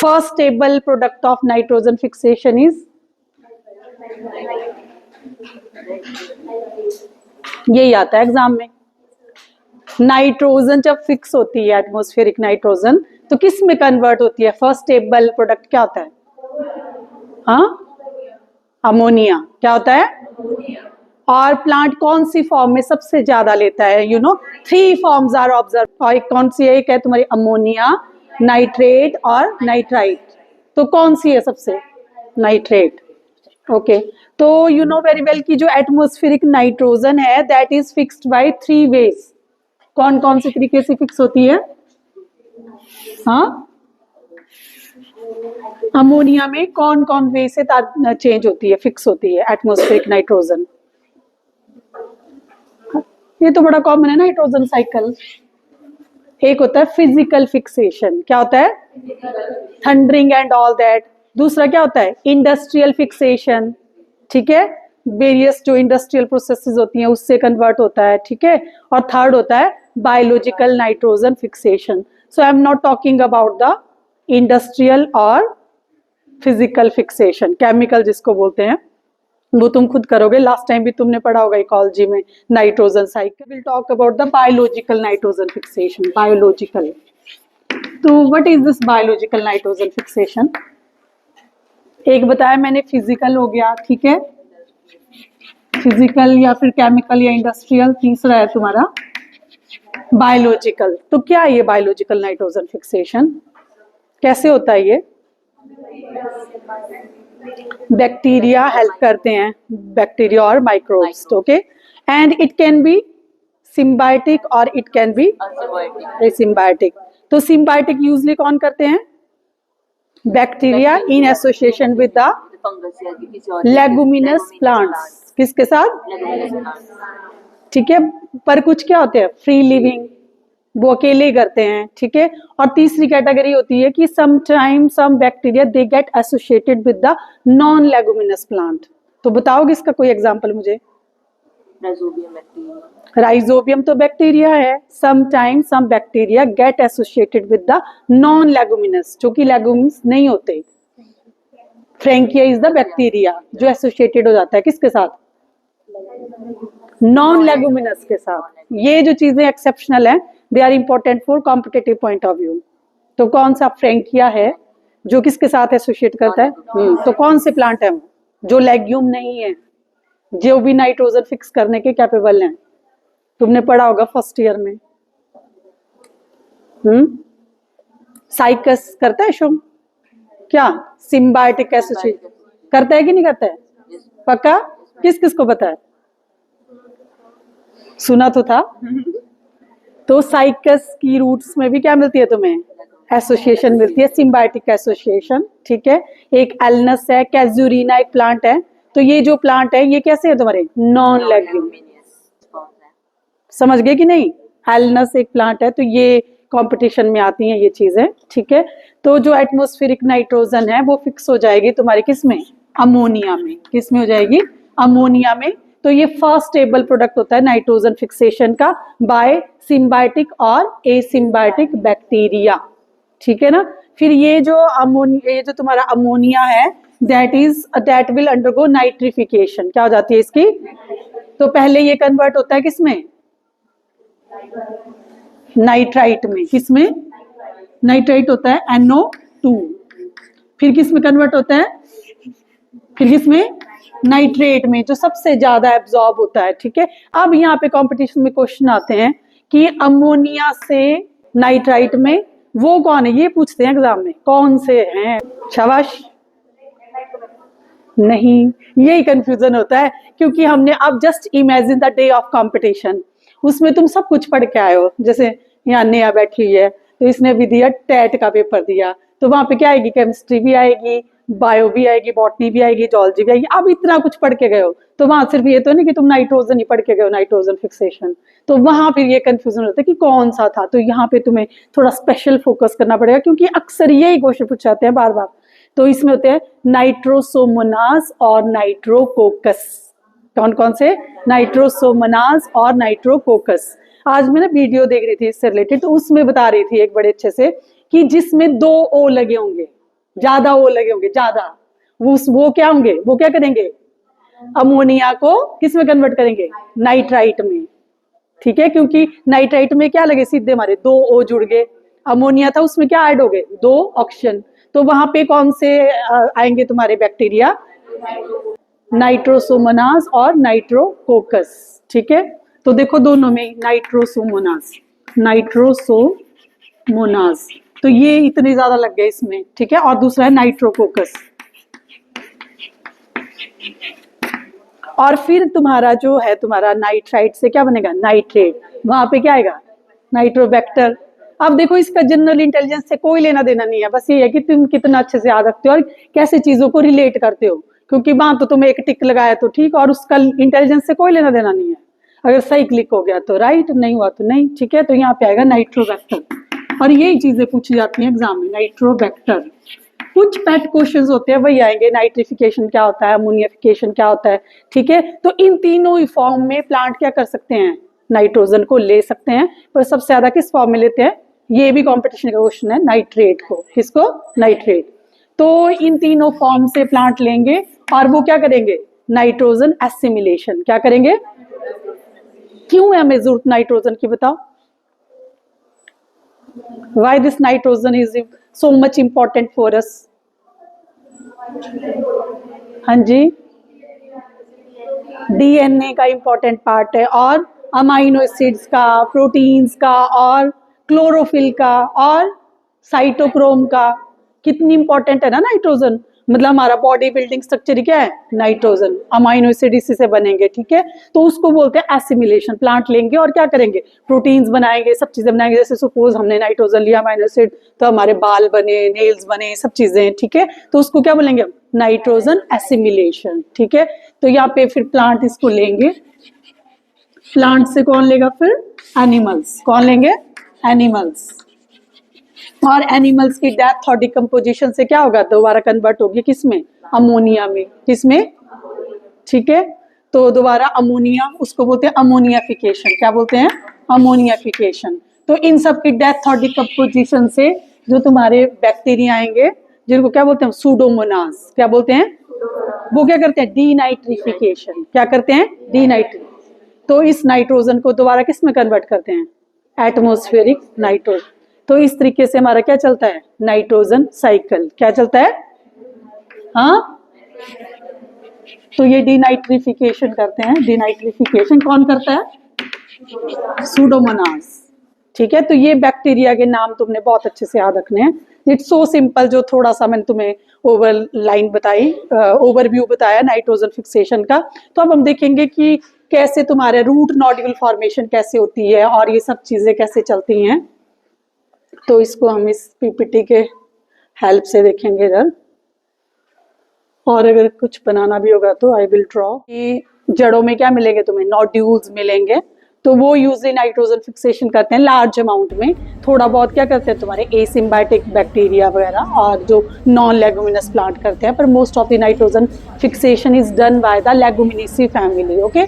First stable product of nitrogen fixation is, यही आता है एग्जाम में। नाइट्रोजन जब फिक्स होती है एटमॉस्फेरिक नाइट्रोजन तो किस में कन्वर्ट होती है? फर्स्ट स्टेबल प्रोडक्ट क्या होता है? हाँ, अमोनिया। क्या होता है? और प्लांट कौन सी फॉर्म में सबसे ज्यादा लेता है? You know 3 forms are observe. और कौन सी है? एक है तुम्हारी अमोनिया, नाइट्रेट और नाइट्राइट। तो कौन सी है सबसे? नाइट्रेट। ओके, तो यू नो वेरी वेल कि जो एटमॉस्फेरिक नाइट्रोजन है that is fixed by 3 ways. कौन कौन से तरीके से फिक्स होती है? हाँ, अमोनिया में कौन कौन वे से चेंज होती है, फिक्स होती है एटमॉस्फेरिक नाइट्रोजन? ये तो बड़ा कॉमन है नाइट्रोजन साइकिल। एक होता है फिजिकल फिक्सेशन। क्या होता है? Thundering and all that. दूसरा क्या होता है? Industrial fixation. ठीक है, वेरियस जो इंडस्ट्रियल प्रोसेसेस होती हैं उससे कन्वर्ट होता है। ठीक है, और थर्ड होता है biological nitrogen fixation. So I am not talking about the industrial और फिजिकल फिक्सेशन, केमिकल जिसको बोलते हैं, वो तुम खुद करोगे। लास्ट टाइम भी तुमने पढ़ा होगा इकोलॉजी में nitrogen cycle. Will talk about the biological nitrogen fixation. Biological, तो what is this biological nitrogen fixation? एक बताया मैंने फिजिकल हो गया, ठीक है, फिजिकल या फिर केमिकल या इंडस्ट्रियल। तीसरा है तुम्हारा बायोलॉजिकल। तो क्या है ये बायोलॉजिकल नाइट्रोजन फिक्सेशन? कैसे होता है ये? बैक्टीरिया हेल्प करते हैं, बैक्टीरिया और microbes. Okay, and it can be symbiotic और इट कैन बी एसिम्बायोटिक। तो सिम्बायोटिक यूजली कौन करते हैं? Bacteria in association with the leguminous plants. किसके साथ? ठीक है, पर कुछ क्या होते हैं फ्री लिविंग, वो अकेले करते हैं। ठीक है, और तीसरी कैटेगरी होती है कि sometime some bacteria they get associated with the non leguminous plant. तो बताओगे इसका कोई एग्जांपल मुझे? राइजोबियम तो बैक्टीरिया है। Sometime some bacteria get associated with the non leguminous, जो कि लेगुमिनस नहीं होते। फ्रैंकिया इज द बैक्टीरिया जो एसोसिएटेड हो जाता है किसके साथ? नॉन लेगुमिनस के साथ। ये जो चीजें एक्सेप्शनल है, they are important for competitive point of view. तो कौन सा फ्रैंकिया है जो किसके साथ एसोसिएट करता है? तो कौन से प्लांट है जो लेग्यूम नहीं है, जो भी नाइट्रोजन फिक्स करने के कैपेबल हैं? तुमने पढ़ा होगा फर्स्ट ईयर में। साइकस करता है शुभ? क्या सिम्बायोटिक एसोसिएट करता है कि नहीं करता है? पक्का? किस किस को पता है? सुना तो था। तो साइकस की रूट्स में भी क्या मिलती है तुम्हें? एसोसिएशन मिलती है, सिम्बायोटिक एसोसिएशन। ठीक है, एक एल्नस है, कैजुरीना एक प्लांट है। तो ये जो प्लांट है ये कैसे है तुम्हारे? Non legume. समझ गए कि नहीं? एल्नस एक प्लांट है, तो ये कंपटीशन में आती हैं ये चीजें। ठीक है, तो जो एटमॉस्फेरिक नाइट्रोजन है वो फिक्स हो जाएगी तुम्हारे किस में? अमोनिया में। किस में हो जाएगी? अमोनिया में। तो ये फर्स्ट स्टेबल प्रोडक्ट होता है नाइट्रोजन फिक्सेशन का बाय सिम्बायोटिक और एसिम्बायोटिक बैक्टीरिया। ठीक है ना? फिर ये जो तुम्हारा अमोनिया है दैट विल अंडरगो नाइट्रिफिकेशन। क्या हो जाती है इसकी? तो पहले ये कन्वर्ट होता है किसमें? नाइट्राइट में। किसमें? नाइट्राइट होता है NO2। फिर किस में कन्वर्ट होता है? फिर किसमें? नाइट्रेट में, जो सबसे ज्यादा एब्जॉर्ब होता है। ठीक है, अब यहाँ पे कंपटीशन में क्वेश्चन आते हैं कि अमोनिया से नाइट्राइट में वो कौन है, ये पूछते हैं एग्जाम में, कौन से हैं? शाबाश। नहीं, यही कंफ्यूजन होता है क्योंकि हमने अब just imagine the day of competition, उसमें तुम सब कुछ पढ़ के आए हो। जैसे यहाँ नेहा बैठी हुई है तो इसने भी दिया टेट का पेपर दिया, तो वहां पे क्या आएगी? केमिस्ट्री भी आएगी, बायो भी आएगी, बॉटनी भी आएगी, जूलॉजी भी आएगी। अब इतना कुछ पढ़ के गए हो तो वहां सिर्फ ये तो नहीं कि तुम नाइट्रोजन ही पढ़ के गए हो, नाइट्रोजन फिक्सेशन। तो वहां फिर ये कंफ्यूजन होता है कि कौन सा था। तो यहाँ पे तुम्हें थोड़ा स्पेशल फोकस करना पड़ेगा क्योंकि अक्सर यही क्वेश्चन पूछे जाते हैं बार बार। तो इसमें होते हैं नाइट्रोसोमोनास और नाइट्रोकोकस। कौन कौन से? नाइट्रोसोमोनास और नाइट्रोकोकस। आज मैं ना वीडियो देख रही थी इससे रिलेटेड, तो उसमें बता रही थी एक बड़े अच्छे से कि जिसमें 2 O लगे होंगे, ज्यादा ओ लगे होंगे, ज्यादा वो क्या होंगे, वो क्या करेंगे, अमोनिया को किस में कन्वर्ट करेंगे, नाइट्राइट में। ठीक है, क्योंकि नाइट्राइट में क्या लगे, सीधे हमारे दो ओ जुड़ गए, अमोनिया था उसमें क्या ऐड हो गए, दो ऑक्सीजन। तो वहां पे कौन से आएंगे तुम्हारे बैक्टीरिया, नाइट्रोसोमोनास और नाइट्रोकोकस। ठीक है, तो देखो दोनों में नाइट्रोसोमोनास, नाइट्रोसोमोनास, तो ये इतने ज्यादा लग गए इसमें। ठीक है, और दूसरा है नाइट्रोकोकस। और फिर तुम्हारा जो है, तुम्हारा नाइट्राइट से क्या बनेगा, नाइट्रेट, वहां पे क्या आएगा, नाइट्रोबैक्टर। अब देखो इसका जनरल इंटेलिजेंस से कोई लेना देना नहीं है, बस ये है कि तुम कितना अच्छे से याद रखते हो और कैसे चीजों को रिलेट करते हो, क्योंकि वहां तो तुम्हें एक टिक लगाया तो ठीक, और उसका इंटेलिजेंस से कोई लेना देना नहीं है। अगर सही क्लिक हो गया तो राइट, नहीं हुआ तो नहीं। ठीक है, तो यहाँ पे आएगा नाइट्रोबैक्टर, और यही चीजें पूछी जाती हैं एग्जाम में, नाइट्रोबैक्टर। कुछ पेट क्वेश्चंस होते हैं वही आएंगे, नाइट्रिफिकेशन क्या होता है, अमोनियाफिकेशन क्या होता है। ठीक है, तो इन तीनों ही फॉर्म में प्लांट क्या कर सकते हैं, नाइट्रोजन को ले सकते हैं, पर सबसे ज्यादा किस फॉर्म में लेते हैं, ये भी कंपटीशन का क्वेश्चन है, नाइट्रेट को, किसको, नाइट्रेट। तो इन तीनों फॉर्म से प्लांट लेंगे और वो क्या करेंगे, नाइट्रोजन एसिमिलेशन, क्या करेंगे। क्यों है हमें जरूरत नाइट्रोजन की, बताओ, why this nitrogen is so much important for us। हाँ जी, डीएनए का इंपॉर्टेंट पार्ट है, और अमाइनो एसिड्स का, प्रोटीन्स का, और क्लोरोफिल का, और साइटोक्रोम का। कितनी इंपॉर्टेंट है ना नाइट्रोजन, मतलब हमारा बॉडी बिल्डिंग स्ट्रक्चर क्या है, नाइट्रोजन, अमाइनो एसिड इसी से बनेंगे। ठीक है, तो उसको बोलते हैं एसिमिलेशन। प्लांट लेंगे और क्या करेंगे, प्रोटीन्स बनाएंगे, सब चीजें बनाएंगे। जैसे सपोज हमने नाइट्रोजन लिया, अमाइनो एसिड, तो हमारे बाल बने, नेल्स बने, सब चीजें। ठीक है, तो उसको क्या बोलेंगे, नाइट्रोजन एसिमिलेशन। ठीक है, तो यहाँ पे फिर प्लांट इसको लेंगे, प्लांट से कौन लेगा फिर, एनिमल्स। कौन लेंगे, एनिमल्स। और एनिमल्स की डेथ और डिकम्पोजिशन से क्या होगा, दोबारा कन्वर्ट होगी किसमें, अमोनिया में, किसमें। ठीक है, तो दोबारा अमोनिया, उसको बोलते हैं अमोनियाफिकेशन। क्या बोलते हैं, अमोनियाफिकेशन। तो इन सब की डेथ और डिकम्पोजिशन से जो तुम्हारे बैक्टीरिया आएंगे, जिनको क्या बोलते हैं, सूडोमोनास। क्या बोलते हैं, वो क्या करते हैं, डीनाइट्रिफिकेशन। क्या करते हैं, डीनाइट्री। तो इस नाइट्रोजन को दोबारा किस में कन्वर्ट करते हैं, एटमॉस्फेरिक नाइट्रोजन। तो इस तरीके से हमारा क्या चलता है, नाइट्रोजन साइकिल। क्या चलता है, हाँ, तो ये डीनाइट्रिफिकेशन करते हैं। डीनाइट्रिफिकेशन कौन करता है, सूडोमोनास। ठीक है, तो ये बैक्टीरिया के नाम तुमने बहुत अच्छे से याद रखने हैं। इट्स सो सिंपल, जो थोड़ा सा मैंने तुम्हें ओवर लाइन बताई, ओवरव्यू बताया नाइट्रोजन फिक्सेशन का। तो अब हम देखेंगे कि कैसे तुम्हारे रूट नोड्यूल फॉर्मेशन कैसे होती है, और ये सब चीजें कैसे चलती हैं। तो इसको हम इस पीपीटी के हेल्प से देखेंगे इधर, और अगर कुछ बनाना भी होगा तो आई विल ड्रॉ। कि जड़ों में क्या मिलेंगे तुम्हें, नोड्यूल्स मिलेंगे। तो वो यूजली नाइट्रोजन फिक्सेशन करते हैं लार्ज अमाउंट में। थोड़ा बहुत क्या करते हैं तुम्हारे एसिम्बायोटिक बैक्टीरिया वगैरह, और जो नॉन लेगुमिनस प्लांट करते हैं, पर most of the nitrogen fixation is done by the Leguminosae family. Okay,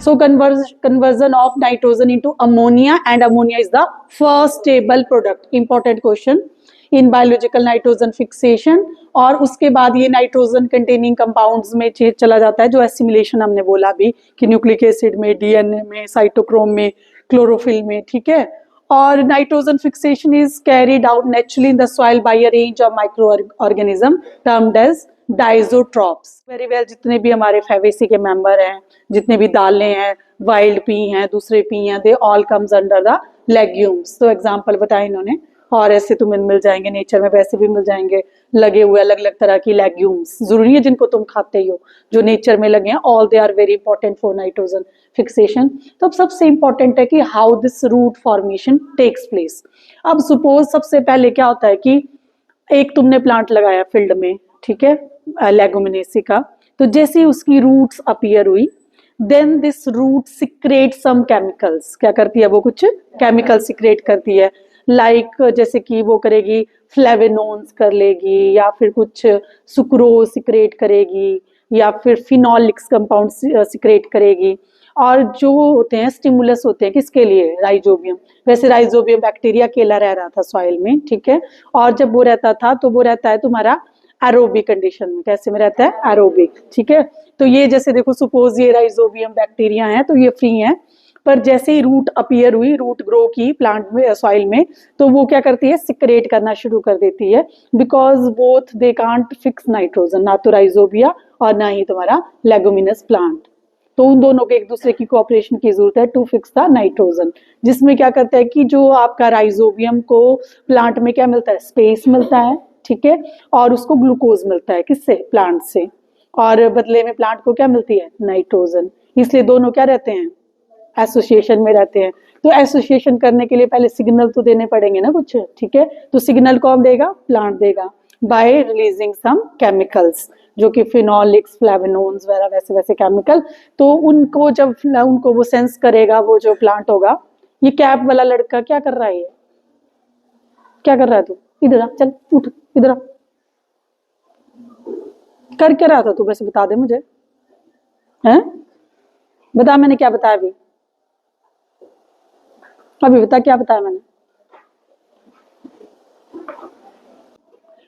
so conversion of nitrogen into ammonia, and ammonia is the first stable product, important question in biological nitrogen fixation। और उसके बाद ये nitrogen containing compounds में चला जाता है, जो assimilation हमने बोला भी कि न्यूक्लिक एसिड में, डीएनए में, साइटोक्रोम में, क्लोरोफिल में। ठीक है, और nitrogen fixation is carried out naturally in the soil by a range of microorganism termed as diazotrophs. Very well, जितने भी हमारे फैबेसी के मेंबर हैं, जितने भी दालें हैं, वाइल्ड पी हैं, दूसरे पी हैं, they all comes under the legumes. तो एग्जांपल बताए इन्होंने, और ऐसे तुम्हें मिल जाएंगे नेचर में, वैसे भी मिल जाएंगे लगे हुए अलग अलग तरह की लेग्यूम्स। जरूरी है जिनको तुम खाते ही हो, जो नेचर में लगे हैं, all they are very important for nitrogen fixation. तो अब सबसे इंपॉर्टेंट है कि how this root formation takes place. अब सपोज सबसे पहले क्या होता है कि एक तुमने प्लांट लगाया फील्ड में, ठीक है, लेगुमिनेसी का। तो जैसे ही उसकी रूट्स अपीयर हुई, then this root secrete some chemicals. क्या करती है वो, कुछ केमिकल सिक्रेट करती है, लाइक जैसे कि वो करेगी फ्लेवेनोन्स कर लेगी, या फिर कुछ सुक्रोज सिक्रेट करेगी, या फिर फिनोलिक्स कंपाउंड सिक्रेट करेगी। और जो होते हैं स्टिमुलस होते हैं किसके लिए, राइजोबियम। वैसे राइजोबियम बैक्टीरिया अकेला रह रहा था सॉइल में, ठीक है, और जब वो रहता था तो वो रहता है तुम्हारा एरोबिक कंडीशन में। कैसे में रहता है, एरोबिक, ठीक है। तो ये जैसे देखो सपोज ये राइजोबियम बैक्टीरिया है तो ये फ्री है, पर जैसे ही रूट अपीयर हुई, रूट ग्रो की प्लांट में, सॉइल में, तो वो क्या करती है, सिक्रेट करना शुरू कर देती है, because both they can't fix nitrogen, ना तो राइजोबिया और ना ही तुम्हारा लेगुमिनस प्लांट। तो उन दोनों के एक दूसरे की कोऑपरेशन की जरूरत है टू फिक्स द नाइट्रोजन, जिसमें क्या करता है कि जो आपका राइजोबियम को प्लांट में क्या मिलता है, स्पेस मिलता है, ठीक है, और उसको ग्लूकोज मिलता है, किससे, प्लांट से, और बदले में प्लांट को क्या मिलती है, नाइट्रोजन। इसलिए दोनों क्या रहते हैं, एसोसिएशन में रहते हैं। तो एसोसिएशन करने के लिए पहले सिग्नल तो देने पड़ेंगे ना कुछ, ठीक है, तो सिग्नल कौन देगा, प्लांट देगा, बाय रिलीजिंग सम केमिकल्स, जो कि फिनोलिक्स, फ्लेवोनोन्स वगैरह वैसे वैसे केमिकल। तो उनको जब उनको वो सेंस करेगा, वो जो प्लांट होगा। ये कैप वाला लड़का क्या कर रहा है, ये क्या कर रहा है, तू इधर आ, चल उठ, इधर आ, कर क्या रहा था तू, वैसे बता दे मुझे, हैं, बता मैंने क्या बताया अभी बता क्या बताया मैंने।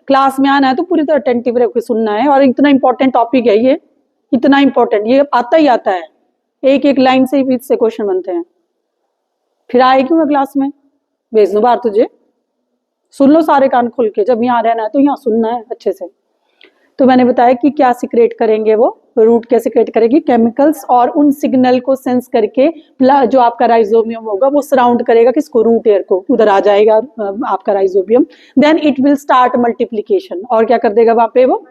क्लास में आना है तो पूरी तरह अटेंटिव रह के सुनना है, और इतना इंपॉर्टेंट टॉपिक है ये, इतना इंपॉर्टेंट, ये आता ही आता है, एक एक लाइन से ही इससे क्वेश्चन बनते हैं। फिर आए क्यों क्लास में, भेज दो बाहर तुझे, सुन लो सारे कान खोल के, जब यहाँ रहना है तो यहाँ सुनना है अच्छे से। तो मैंने बताया कि क्या सिक्रेट करेंगे, वो रूट क्या सिक्रेट करेगी, केमिकल्स, और उन सिग्नल को सेंस करके जो आपका राइजोबियम होगा वो सराउंड करेगा किसको, रूट एयर को, उधर आ जाएगा आपका rhizobium, then it will start multiplication, और क्या कर देगा वहां पे वो,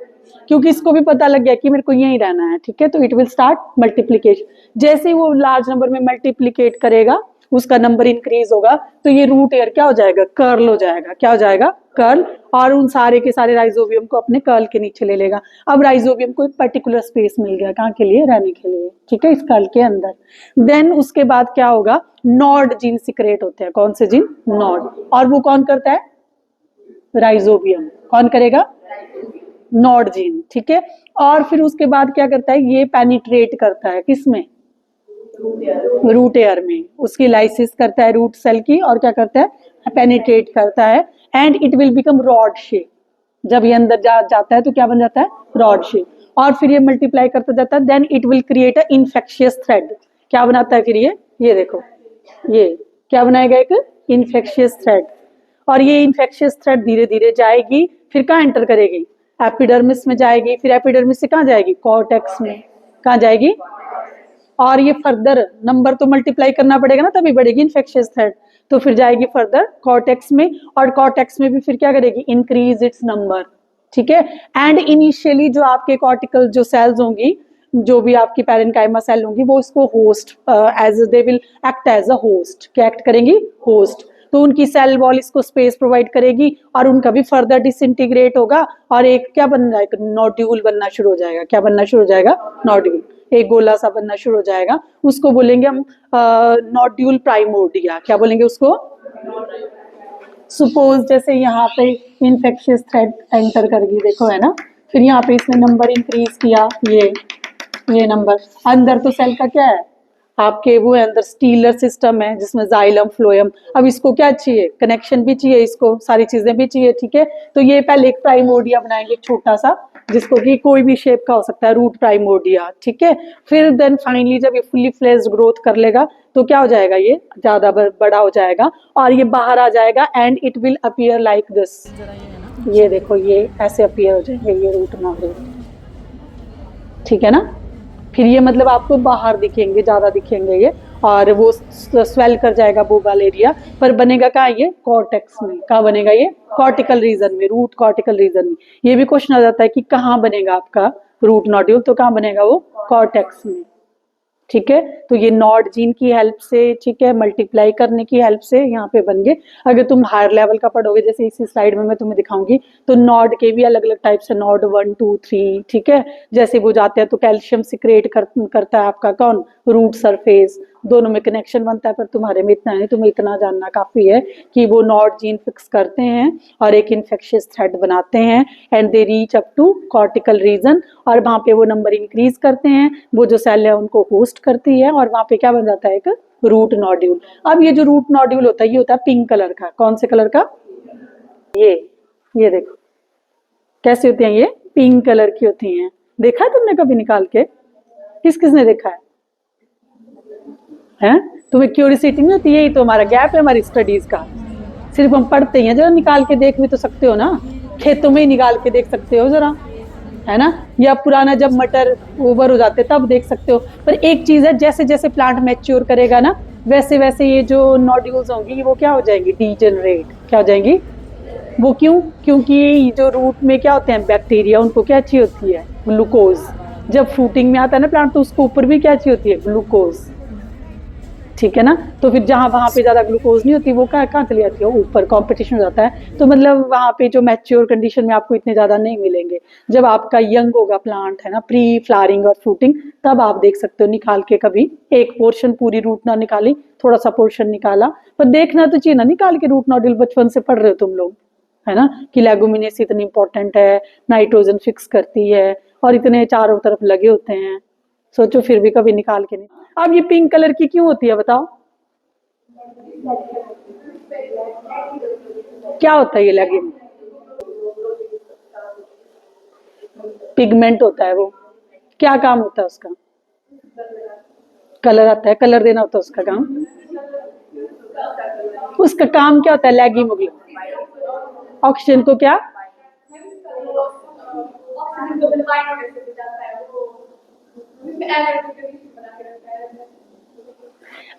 क्योंकि इसको भी पता लग गया कि मेरे को यहीं रहना है, ठीक है, तो इट विल स्टार्ट मल्टीप्लीकेशन। जैसे ही वो लार्ज नंबर में मल्टीप्लीकेट करेगा, उसका नंबर इंक्रीज होगा, तो ये रूट एयर क्या हो जाएगा, कर्ल हो जाएगा, क्या हो जाएगा, कर्ल, और उन सारे के सारे राइजोबियम को अपने कर्ल के नीचे ले लेगा। अब राइजोबियम को एक पर्टिकुलर स्पेस मिल गया, कहाँ के लिए, रहने के लिए, ठीक है, इस कर्ल के अंदर। देन उसके बाद क्या होगा, नॉड जीन सिक्रेट होते हैं, कौन से जीन, नॉड, और वो कौन करता है, राइजोबियम, कौन करेगा, नॉड जीन, ठीक है। और फिर उसके बाद क्या करता है, ये पेनिट्रेट करता है किसमें, रूट एयर में, उसकी लाइसिस करता है रूट सेल की, और क्या करता है, पेनिट्रेट करता है, and it will become rod shape. जब ये अंदर जाता है तो क्या बन जाता है, रॉड शेप, और फिर ये मल्टीप्लाई करता जाता है, then it will create a infectious thread. क्या बनाता है फिर ये देखो, ये क्या बनाएगा, एक इन्फेक्शियस थ्रेड, और ये इन्फेक्शियस थ्रेड धीरे धीरे जाएगी, फिर कहाँ एंटर करेगी, एपिडर्मिस में जाएगी, फिर एपिडर्मिस से कहाँ जाएगी, कॉर्टेक्स में, कहाँ जाएगी, और ये फर्दर नंबर तो मल्टीप्लाई करना पड़ेगा ना, तभी बढ़ेगी इन्फेक्शियस थ्रेड, तो फिर जाएगी फर्दर कॉर्टेक्स में, और कॉर्टेक्स में भी फिर क्या करेगी, इंक्रीज इट्स नंबर, ठीक है। एंड इनिशियली जो आपके कॉर्टिकल जो सेल्स होंगी, जो भी आपकी पैरेन्काइमा सेल होंगी, वो इसको host as they will act as a host, क्या एक्ट करेंगी, होस्ट, तो उनकी सेल वॉल इसको स्पेस प्रोवाइड करेगी, और उनका भी फर्दर डिसइंटीग्रेट होगा, और एक क्या बन जाएगा, नोड्यूल बनना शुरू हो जाएगा, क्या बनना शुरू हो जाएगा, नोड्यूल, एक गोला सा बनना शुरू हो जाएगा, उसको बोलेंगे हम नोड्यूल प्राइमोर्डिया, क्या बोलेंगे उसको। सपोज जैसे यहाँ पे इन्फेक्शियस थ्रेड एंटर कर गई, देखो है ना, फिर यहाँ पे इसने नंबर इंक्रीज किया, ये नंबर, अंदर तो सेल का क्या है आपके, वो है अंदर स्टीलर सिस्टम है, जिसमें जाइलम फ्लोएम, अब इसको क्या चाहिए, कनेक्शन भी चाहिए, इसको सारी चीजें भी चाहिए, ठीक है। तो ये पहले एक प्राइमोर्डिया बनाएंगे छोटा सा, जिसको कि कोई भी शेप का हो सकता है, रूट प्राइमोर्डिया, ठीक है। फिर देन फाइनली जब ये फुली फ्लेज्ड ग्रोथ कर लेगा तो क्या हो जाएगा, ये ज्यादा बड़ा हो जाएगा, और ये बाहर आ जाएगा, and it will appear like this, ये देखो, ये ऐसे अपीयर हो जाएंगे, ये रूट नोड्यूल, ठीक है ना। फिर ये मतलब आपको बाहर दिखेंगे, ज्यादा दिखेंगे ये, और वो स्वेल कर जाएगा वो वाला एरिया, पर बनेगा कहाँ, ये कॉर्टेक्स में, कहाँ बनेगा, ये कॉर्टिकल रीजन में, रूट कॉर्टिकल रीजन में। ये भी क्वेश्चन आ जाता है कि कहाँ बनेगा आपका रूट नोड्यूल, तो कहाँ बनेगा वो, कॉर्टेक्स में, ठीक है। तो ये नॉड जीन की हेल्प से, ठीक है, मल्टीप्लाई करने की हेल्प से यहाँ पे बन गए। अगर तुम हायर लेवल का पढ़ोगे, जैसे इसी स्लाइड में मैं तुम्हें दिखाऊंगी, तो नॉड के भी अलग अलग टाइप्स है, नॉड 1 2 3, ठीक है। जैसे वो जाते हैं तो कैल्शियम सिक्रेट करता है आपका कौन, रूट सरफेस, दोनों में कनेक्शन बनता है, पर तुम्हारे में इतना नहीं, तुम्हें इतना जानना काफी है कि वो नॉड जीन फिक्स करते हैं और एक इन्फेक्शियस थ्रेड बनाते हैं and they reach up to cortical region, और वहां पे वो नंबर इंक्रीज करते हैं, वो जो सेल है उनको होस्ट करती है और वहां पे क्या बन जाता है, एक रूट नॉड्यूल। अब ये जो रूट नॉड्यूल होता है ये होता है पिंक कलर का। कौन से कलर का? ये देखो कैसे होती हैं, ये पिंक कलर की होती हैं। देखा है तुमने कभी निकाल के? किसने देखा है? हैं? तुम्हें क्यूरियोसिटी नहीं होती? यही तो हमारा गैप है हमारी स्टडीज का, सिर्फ हम पढ़ते ही हैं, जरा निकाल के देख भी तो सकते हो ना, खेतों में ही निकाल के देख सकते हो जरा, है ना, या पुराना जब मटर ओवर हो जाते तब देख सकते हो। पर एक चीज है, जैसे जैसे प्लांट मैच्योर करेगा ना वैसे वैसे ये जो नोड्यूल्स होंगी वो क्या हो जाएंगी, डीजेनरेट। क्या हो जाएंगी वो? क्यों? क्योंकि जो रूट में क्या होते हैं बैक्टीरिया, उनको क्या चाहिए होती है, ग्लूकोज। जब फ्रूटिंग में आता है ना प्लांट तो उसको ऊपर भी क्या चाहिए होती है, ग्लूकोज, ठीक है ना। तो फिर जहां वहां पे ज्यादा ग्लूकोज नहीं होती वो कहाँ चली जाती है, ऊपर, कंपटीशन हो जाता है। तो मतलब वहां पे जो मैच्योर कंडीशन में आपको इतने ज्यादा नहीं मिलेंगे। जब आपका यंग होगा प्लांट, है ना, प्री फ्लावरिंग और फ्रूटिंग, तब आप देख सकते हो निकाल के, कभी एक पोर्शन पूरी रूट ना निकाली, थोड़ा सा पोर्शन निकाला, पर देखना तो चाहिए ना निकाल के। रूट नोड्यूल बचपन से पढ़ रहे हो तुम लोग, है ना, कि लेगुमिनेस इतनी इंपॉर्टेंट है, नाइट्रोजन फिक्स करती है और इतने चारों तरफ लगे होते हैं। सोचो फिर भी कभी निकाल के नहीं। अब ये पिंक कलर की क्यों होती है बताओ? क्या होता है ये लेगिंग? पिगमेंट होता है वो। क्या काम होता है उसका? कलर आता है, कलर देना होता है उसका काम। उसका काम क्या होता है लेगिंग? ऑक्सीजन को क्या?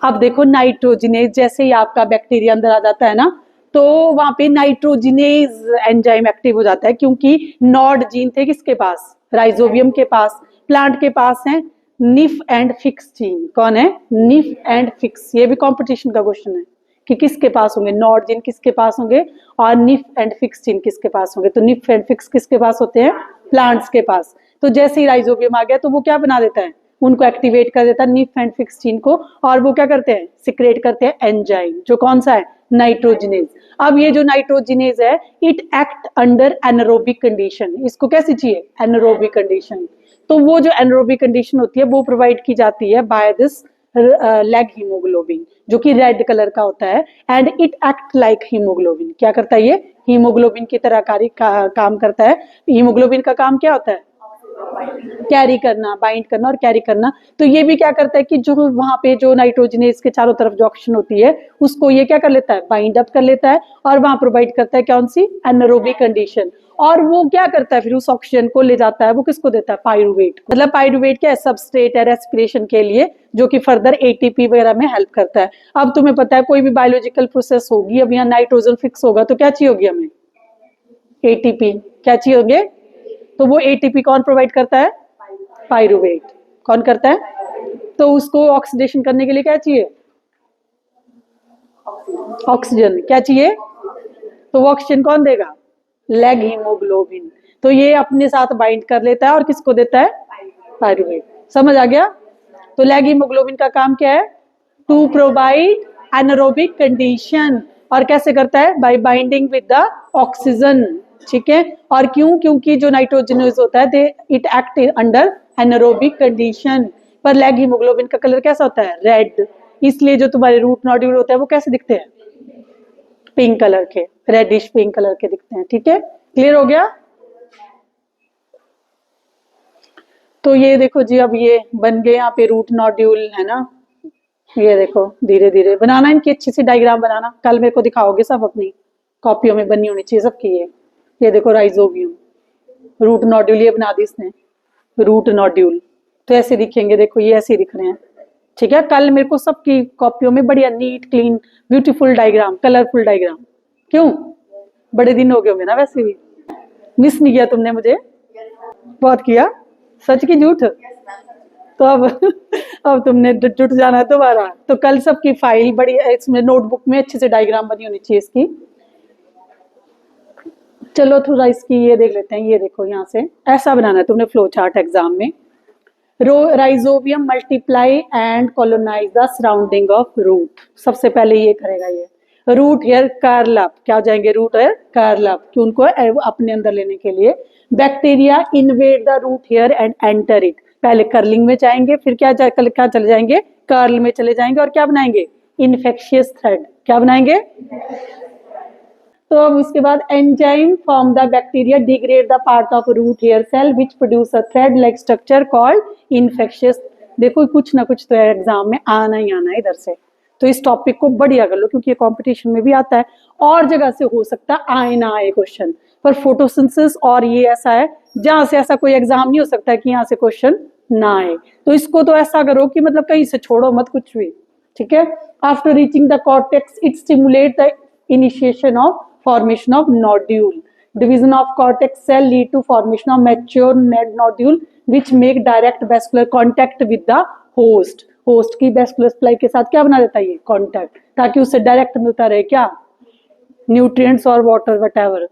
अब देखो नाइट्रोजिनेज, जैसे ही आपका बैक्टीरिया अंदर आ जाता है ना तो वहां पे नाइट्रोजिनेज एंजाइम एक्टिव हो जाता है, क्योंकि नॉड जीन थे किसके पास, राइजोबियम के पास। प्लांट के पास है निफ एंड फिक्स जीन। कौन है? Nif and fix. ये भी कंपटीशन का क्वेश्चन है कि किसके पास होंगे, नॉड जीन किसके पास होंगे और निफ एंड फिक्स जीन किसके पास होंगे। तो निफ एंड फिक्स किसके पास होते हैं? प्लांट्स के पास। तो जैसे ही राइजोबियम आ गया तो वो क्या बना देता है, उनको एक्टिवेट कर देता है, निफ एंड फिक्स जीन को, और वो क्या करते हैं, सिक्रेट करते हैं एंजाइम, जो कौन सा है, नाइट्रोजिनेज। अब ये जो नाइट्रोजिनेज है it act under anaerobic condition. इसको कैसी चाहिए, एनारोबिक कंडीशन। तो वो जो एनारोबिक कंडीशन होती है वो प्रोवाइड की जाती है बाय दिस लेग हीमोग्लोबिन, जो कि रेड कलर का होता है, and it act like haemoglobin. क्या करता है ये? हीमोग्लोबिन की तरह काम करता है। हीमोग्लोबिन का काम क्या होता है? कैरी करना, बाइंड करना और कैरी करना। तो ये भी क्या करता है कि जो वहां पे जो नाइट्रोजनेज के चारों तरफ जो ऑक्सीजन होती है उसको ये क्या कर लेता है, बाइंड अप कर लेता है, और वहां प्रोवाइड करता है कौन सी, एनारोबिक कंडीशन। और वो क्या करता है फिर उस ऑक्सीजन को ले जाता है, वो किसको देता है, पाइरुवेट। मतलब पाइरुवेट क्या है, सबस्ट्रेट है रेस्पिरेशन के लिए, जो कि फर्दर एटीपी वगैरह में हेल्प करता है। अब तुम्हें पता है कोई भी बायोलॉजिकल प्रोसेस होगी, अब यहाँ नाइट्रोजन फिक्स होगा तो क्या चाहिए होगी हमें, एटीपी। क्या चाहिए होंगे? तो वो एटीपी कौन प्रोवाइड करता है, पाइरुवेट। कौन करता है? तो उसको ऑक्सीडेशन करने के लिए क्या चाहिए, ऑक्सीजन। क्या चाहिए? तो वो ऑक्सीजन कौन देगा, लेग हीमोग्लोबिन। तो ये अपने साथ बाइंड कर लेता है और किसको देता है, पाइरुवेट। समझ आ गया? तो लेग हीमोग्लोबिन का काम क्या है, टू प्रोवाइड एनारोबिक कंडीशन। और कैसे करता है, by binding with the oxygen. ठीक है, और क्यों? क्योंकि जो नाइट्रोजनस होता है they it act under anaerobic condition. पर लेग हीमोग्लोबिन का कलर कैसा होता है, रेड। इसलिए जो तुम्हारे रूट नोड्यूल होते हैं वो कैसे दिखते हैं, पिंक कलर के, रेडिश पिंक कलर के दिखते हैं। ठीक है, क्लियर हो गया? तो ये देखो जी, अब ये बन गए यहाँ पे रूट नोड्यूल, है ना। ये देखो धीरे धीरे बनाना, इनकी अच्छी सी डायग्राम बनाना, कल मेरे को दिखाओगे सब, अपनी कॉपियों में बनी होनी चाहिए सबकी। ये देखो राइजोबियम, रूट नोड्यूल ये बना दी इसने, रूट नोड्यूल तो ऐसे दिखेंगे, देखो ये ऐसे दिख रहे हैं। ठीक है, कल मेरे को सबकी कॉपियों में बढ़िया neat clean beautiful diagram, colourful diagram. क्यों? बड़े दिन हो गए होंगे ना, वैसे भी मिस नहीं किया तुमने मुझे? बहुत किया, सच की झूठ? तो अब तुमने जुट जाना है दोबारा। तो कल सबकी फाइल बड़ी इसमें नोटबुक में अच्छे से डायग्राम बनी होनी चाहिए इसकी। चलो थोड़ा इसकी ये देख लेते हैं। ये देखो यहाँ से ऐसा बनाना है तुमने फ्लो चार्ट एग्जाम में। Rhizobium multiply and colonise the surrounding of root. सबसे पहले ये करेगा, ये रूट हेयर कर्ल अप, क्या हो जाएंगे, रूट हेयर कर्ल अप, कि उनको अपने अंदर लेने के लिए bacteria invade the root hair and enter it. पहले कर्लिंग में जाएंगे, फिर क्या चले जाएंगे, कर्ल में चले जाएंगे, और क्या बनाएंगे, इन्फेक्शियस थ्रेड, क्या बनाएंगे। तो अब उसके बाद enzyme from the bacteria degrade the part of root hair cell which produce a thread like structure called infectious. देखो कुछ ना कुछ तो एग्जाम में आना ही आना है इधर से, तो इस टॉपिक को बढ़िया कर लो, क्योंकि ये कंपटीशन में भी आता है, और जगह से हो सकता है आए ना आए क्वेश्चन, पर फोटोसिंथेसिस और ये ऐसा है जहां से ऐसा कोई एग्जाम नहीं हो सकता कि यहाँ से क्वेश्चन ना आए। तो इसको तो ऐसा करो कि मतलब कहीं से छोड़ो मत कुछ भी, ठीक है। After reaching the cortex it stimulate the initiation of formation of nodule. Division of cortex cell lead to formation of mature nodule which make direct vascular contact with the host. Host की vascular supply के साथ क्या बना देता है, ये contact, ताकि उससे डायरेक्ट मिलता रहे क्या, न्यूट्रिएंट्स और वाटर वटेवर।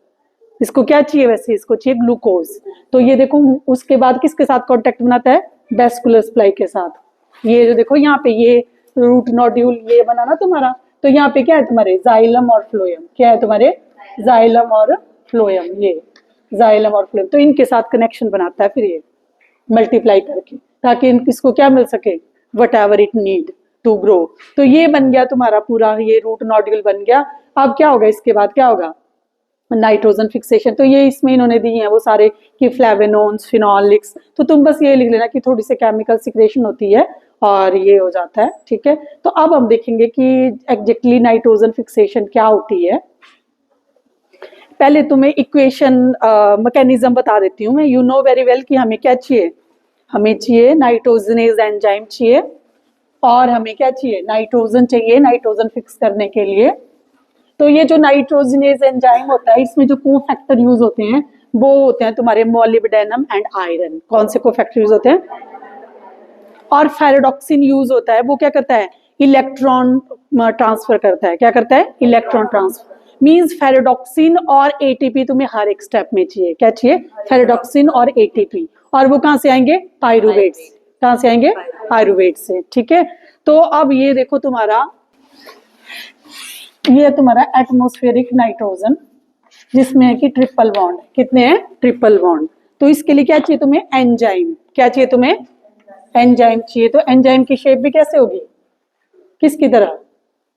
इसको क्या चाहिए वैसे, इसको चाहिए ग्लूकोज। तो ये देखो उसके बाद किसके साथ कॉन्टैक्ट बनाता है, वेस्कुलर सप्लाई के साथ। ये जो देखो यहाँ पे ये रूट नोड्यूल ये बना ना तुम्हारा, तो यहाँ पे क्या है तुम्हारे, जाइलम और फ्लोएम, क्या है तुम्हारे, जाइलम और फ्लोएम, ये जाइलम और फ्लोएम, तो इनके साथ कनेक्शन बनाता है फिर ये मल्टीप्लाई करके, ताकि इसको क्या मिल सके, whatever it need to grow. तो ये बन गया तुम्हारा पूरा, ये रूट नोड्यूल बन गया। अब क्या होगा, इसके बाद क्या होगा, नाइट्रोजन फिक्सेशन। तो ये इसमें इन्होंने दी है वो सारे कि फ्लेवेनोन्स, फिनोलिक्स, तो तुम बस ये लिख लेना कि थोड़ी सी केमिकल सिक्रेशन होती है और ये हो जाता है, ठीक है। तो अब हम देखेंगे कि एग्जैक्टली नाइट्रोजन फिक्सेशन क्या होती है। पहले तुम्हें इक्वेशन मैकेनिज्म बता देती हूँ मैं। यू नो वेरी वेल कि हमें क्या चाहिए, हमें चाहिए नाइट्रोजनेज एंजाइम चाहिए, और हमें क्या चाहिए, नाइट्रोजन चाहिए नाइट्रोजन फिक्स करने के लिए। तो ये जो नाइट्रोजनेज एंजाइम होता है, इसमें जो कोफैक्टर यूज होते हैं वो होते हैं तुम्हारे मोलिब्डेनम एंड आयरन। कौन से कोफैक्टर यूज होते हैं, और फेरेडॉक्सिन यूज होता है, वो क्या करता है, इलेक्ट्रॉन ट्रांसफर करता है। क्या करता है, इलेक्ट्रॉन ट्रांसफर। मींस फेरेडॉक्सिन और एटीपी तुम्हें हर एक स्टेप में चाहिए। क्या चाहिए, फेरेडॉक्सिन और एटीपी, और वो कहां से आएंगे, पायरुवेट से। कहां से आएंगे, पायरुवेट से, ठीक है। तो अब ये देखो तुम्हारा, ये तुम्हारा एटमॉस्फेरिक नाइट्रोजन, जिसमें है कि ट्रिपल बॉन्ड, कितने हैं, ट्रिपल बॉन्ड। तो इसके लिए क्या चाहिए तुम्हें, एंजाइम। क्या चाहिए तुम्हें, एंजाइम चाहिए। तो एंजाइम की शेप भी कैसे होगी, किसकी तरह,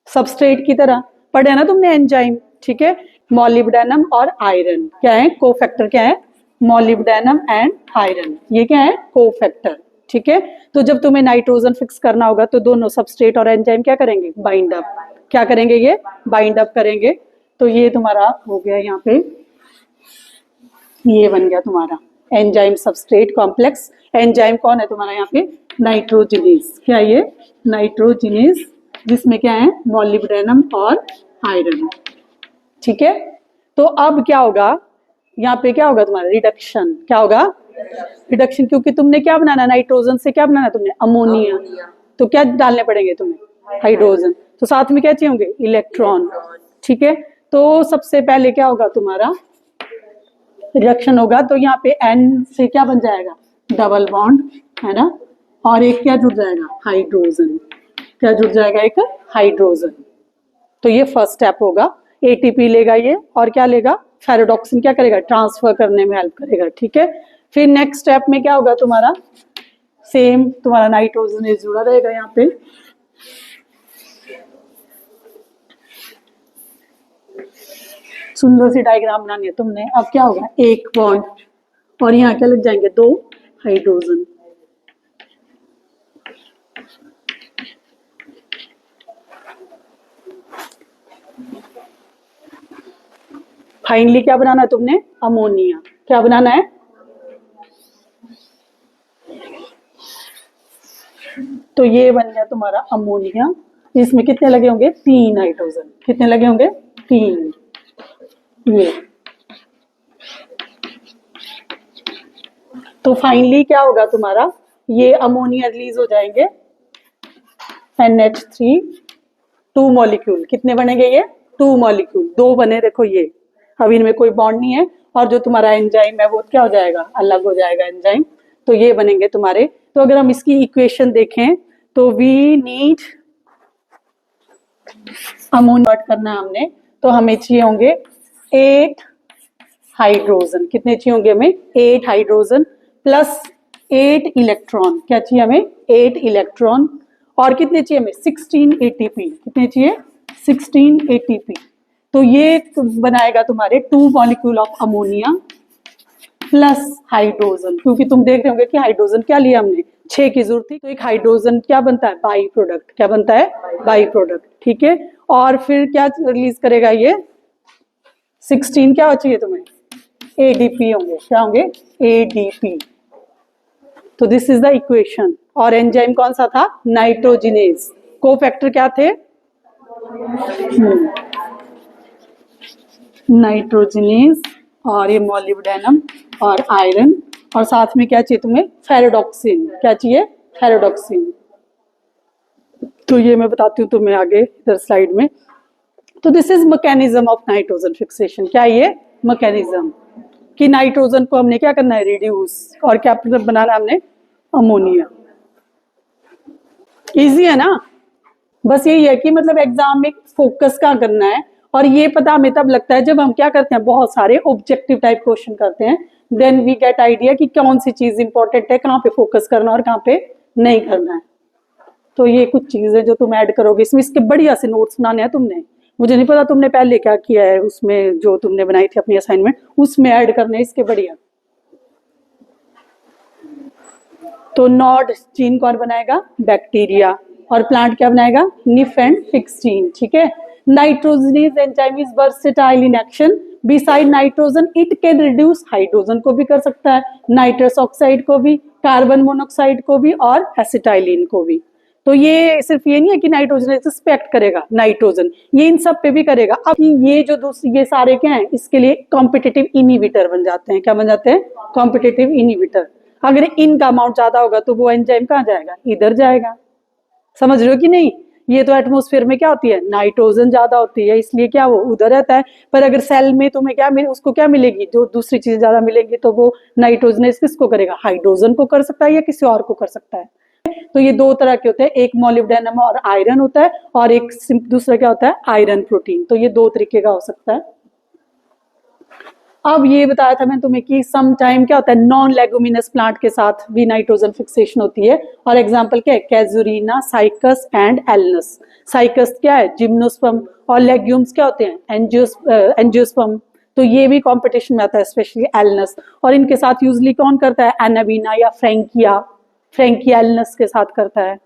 सबस्ट्रेट की तरह। पढ़ा ना तुमने एंजाइम, ठीक है। मोलिब्डेनम और आयरन क्या है, कोफैक्टर क्या है, मोलिब्डेनम एंड आयरन, ये क्या है, कोफैक्टर, ठीक है। तो जब तुम्हें नाइट्रोजन फिक्स करना होगा तो दोनों सबस्ट्रेट और एंजाइम क्या करेंगे, बाइंड अप। क्या करेंगे, ये बाइंड अप करेंगे। तो ये तुम्हारा हो गया, यहाँ पे ये बन गया तुम्हारा एंजाइम सबस्ट्रेट कॉम्प्लेक्स। एंजाइम कौन है तुम्हारा यहाँ पे, नाइट्रोजिनेज। क्या ये, नाइट्रोजिनेज, जिसमें क्या है, मोलिब्डेनम और आयरन, ठीक है। तो अब क्या होगा, यहाँ पे क्या होगा तुम्हारा, रिडक्शन। क्या होगा, रिडक्शन, क्योंकि तुमने क्या बनाना, नाइट्रोजन से क्या बनाना तुमने, अमोनिया। तो क्या डालने पड़ेंगे तुम्हें, हाइड्रोजन। तो साथ में क्या चाहिए होंगे, इलेक्ट्रॉन, ठीक है। तो सबसे पहले क्या होगा तुम्हारा, रिडक्शन होगा। तो यहाँ पे N से क्या बन जाएगा, डबल बॉन्ड, है ना, और एक क्या जुड़ जाएगा, हाइड्रोजन। क्या जुड़ जाएगा, एक हाइड्रोजन। तो ये फर्स्ट स्टेप होगा। एटीपी लेगा ये, और क्या लेगा, फेरेडॉक्सिन क्या करेगा, ट्रांसफर करने में हेल्प करेगा, ठीक है। फिर नेक्स्ट स्टेप में क्या होगा तुम्हारा, सेम तुम्हारा नाइट्रोजन जुड़ा रहेगा यहाँ पे। सुंदर सी डायग्राम बनानी है तुमने। अब क्या होगा, एक बॉन्ड, और यहाँ क्या लग जाएंगे, दो हाइड्रोजन। फाइनली क्या बनाना है तुमने, अमोनिया। क्या बनाना है, तो ये बन गया तुम्हारा अमोनिया। इसमें कितने लगे होंगे, 3 हाइड्रोजन। कितने लगे होंगे, 3। ये तो फाइनली क्या होगा तुम्हारा, ये अमोनिया रिलीज हो जाएंगे, NH3 2 मॉलिक्यूल। कितने बनेंगे ये, 2 मॉलिक्यूल, 2 बने। देखो ये अब इनमें कोई बॉन्ड नहीं है, और जो तुम्हारा एंजाइम है वो क्या हो जाएगा, अलग हो जाएगा एंजाइम। तो ये बनेंगे तुम्हारे तो अगर हम इसकी इक्वेशन देखें तो वी नीड अमोनिया करना है हमने, तो हमें चाहिए होंगे 8 हाइड्रोजन। कितने चाहिए होंगे हमें? 8 हाइड्रोजन प्लस 8 इलेक्ट्रॉन। क्या चाहिए हमें? 8 इलेक्ट्रॉन। और कितने चाहिए हमें? 16 एटीपी। कितने चाहिए? 16 एटीपी। तो ये बनाएगा तुम्हारे 2 molecule of ammonia plus hydrogen, क्योंकि तुम देख रहे होंगे कि हाइड्रोजन क्या लिया हमने? 6 की जरूरत थी, तो एक हाइड्रोजन क्या बनता है? By product. क्या बनता है? By product. ठीक है, और फिर क्या रिलीज करेगा ये? 16 क्या चाहिए तुम्हें? एडीपी होंगे। क्या होंगे? एडीपी। तो दिस इज द इक्वेशन। और एंजाइम कौन सा था? नाइट्रोजिनेज। कोफैक्टर क्या थे? नाइट्रोजिनेज, और ये मोलिब्डेनम और आयरन, और साथ में क्या चाहिए तुम्हें? फेरोडॉक्सिन। क्या चाहिए? फेरोडॉक्सिन। तो ये मैं बताती हूँ तुम्हें आगे इधर स्लाइड में। तो this is mechanism of nitrogen fixation. क्या ये? मैकेनिज्म कि नाइट्रोजन को हमने क्या करना है? रिड्यूस, और क्या बनाना है हमने? अमोनिया। इजी है ना? बस यही है कि मतलब एग्जाम में फोकस कहाँ करना है, और ये पता हमें तब लगता है जब हम क्या करते हैं, बहुत सारे ऑब्जेक्टिव टाइप क्वेश्चन करते हैं, देन वी गेट आइडिया कि कौन सी चीज इंपॉर्टेंट है, कहाँ पे फोकस करना और कहाँ पे नहीं करना है। तो ये कुछ चीजें जो तुम ऐड करोगे इसमें, इसके बढ़िया से नोट्स बनाने हैं तुमने। मुझे नहीं पता तुमने पहले क्या किया है उसमें, जो तुमने बनाई थी अपनी असाइनमेंट, उसमें ऐड करने इसके बढ़िया। तो नॉड जीन कौन बनाएगा? बैक्टीरिया। और प्लांट क्या बनाएगा? Nif and fix gene. ठीक है। Nitrogenase enzyme is versatile in action. Beside nitrogen it can reduce, hydrogen को भी कर सकता है, नाइट्रस ऑक्साइड को भी, कार्बन मोनोक्साइड को भी, और एसिटाइलिन को भी। तो ये सिर्फ ये नहीं है कि नाइट्रोजन सस्पेक्ट करेगा, नाइट्रोजन ये इन सब पे भी करेगा। अब ये जो दूसरी ये सारे क्या है, इसके लिए कॉम्पिटिटिव इनिबिटर बन जाते हैं। क्या बन जाते हैं? Competitive inhibitor. अगर इनका अमाउंट ज्यादा होगा तो वो एंजाइम कहाँ जाएगा? इधर जाएगा। समझ रहे हो कि नहीं? ये तो एटमॉस्फेयर में क्या होती है? नाइट्रोजन ज्यादा होती है, इसलिए क्या वो उधर रहता है। पर अगर सेल में तुम्हें क्या मिले, उसको क्या मिलेगी? जो दूसरी चीजें ज्यादा मिलेंगी, तो वो नाइट्रोजन किसको करेगा? हाइड्रोजन को कर सकता है या किसी और को कर सकता है। तो ये दो तरह के होते हैं, एक मोलिब्डेनम और आयरन होता है, और एक दूसरा क्या होता है? Iron protein. तो ये दो तरीके का हो सकता है। अब ये बताया था मैंने तुम्हें कि सम टाइम क्या होता है, नॉन लेगुमिनस प्लांट के साथ भी नाइट्रोजन फिक्सेशन होती है। और एग्जांपल क्या है? कैजुरीना, साइकस एंड एल्नस। साइकस क्या है? जिम्नोस्पर्म। और लेग्यूम्स क्या होते हैं? एंजियोस्पर्म। तो ये भी कंपटीशन में आता है, स्पेशली एल्नस। और इनके साथ यूजली कौन करता है? एनाबीना या फ्रैंकिया। फ्रैंकिया एल्नस के साथ करता है।